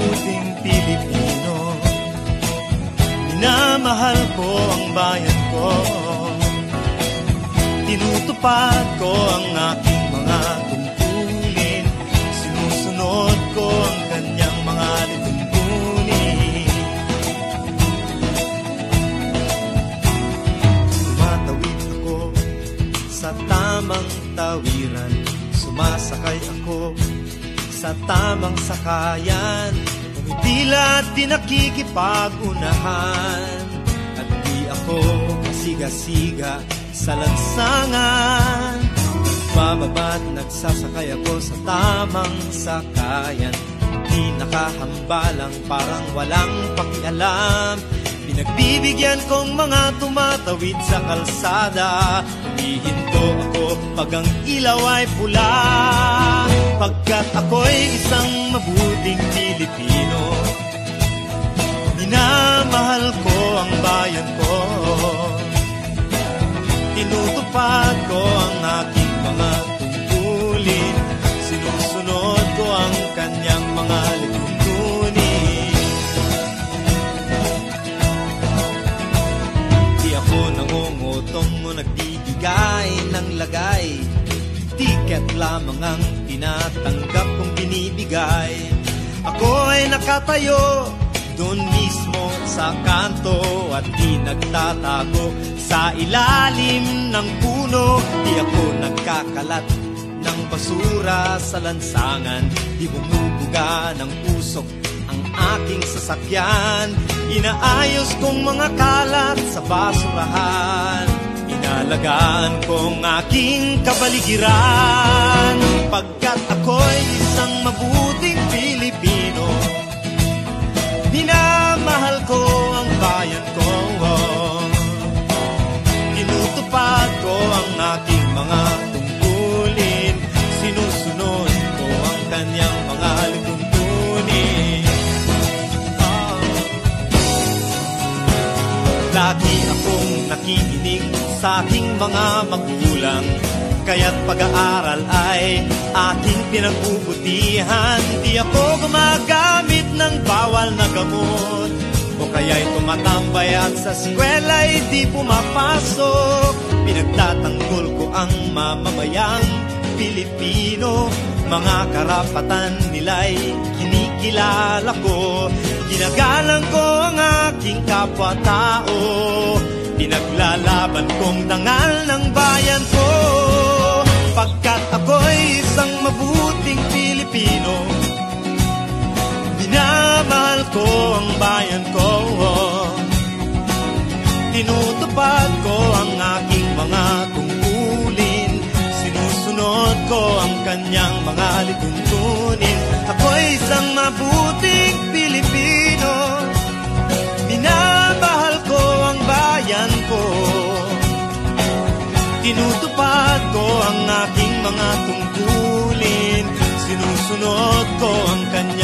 mabuting Pilipino. Minamahal ko ang bayan ko. Tinutupad ko ang aking mga tungkulin. Sinusunod ko ang kanyang mga lituntunin. Tumatawid ako sa tamang tawiran. Sumasakay ako sa tamang sakayan. Tila di nakikipag-unahan. At di ako masiga-siga sa lansangan. Bababa't nagsasakay ako sa tamang sakayan. Di nakahambalang parang walang pakialam. Pinagbibigyan kong mga tumatawid sa kalsada. Humihinto ako pag ang ilaw ay pula. Pagkat ako'y isang mabuting Pilipino. Minamahal ko ang bayan ko. Tinutupad ko ang aking mga tungkulin. Sinusunod ko ang kanyang mga lituntunin. Di ako nangungutong o nagbibigay ng lagay. Tiket lamang ang tinatanggap kong binibigay. Ako ay nakatayo doon mismo sa kanto at di nagtatago sa ilalim ng puno. Di ako nagkakalat ng basura sa lansangan. Di bumubuga ng usok ang aking sasakyan. Inaayos kong mga kalat sa basurahan. Inalagaan kong aking kapaligiran. Pagkat ako'y isang mabuting Pilipino. Minamahal ko ang bayan ko. Tinutupad ko ang aking mga tungkulin. Sinusunod ko ang kanyang mga lituntunin. Lagi akong nakikinig sa aking mga magulang. Kaya't pag-aaral ay aking pinagbubutihan. Di ako gumagamit ng bawal na gamot, o kaya'y tumatambay at sa eskwela'y di pumapasok. Pinagtatanggol ko ang mamamayang Pilipino. Mga karapatan nila'y kinikilala ko. Ginagalang ko ang aking kapwa-tao. Pinaglalaban kong dangal ng bayan ko. Pagkat ako'y isang mabuting Pilipino. Minamahal ko ang bayan ko. Tinutupad ko ang aking mga tungkulin. Sinusunod ko ang kanyang mga lituntunin. Ako'y isang mabuting Pilipino. Minamahal ko ang bayan ko. Tinutupad ko ang aking mga tungkulin. Sinusunod ko ang kanyang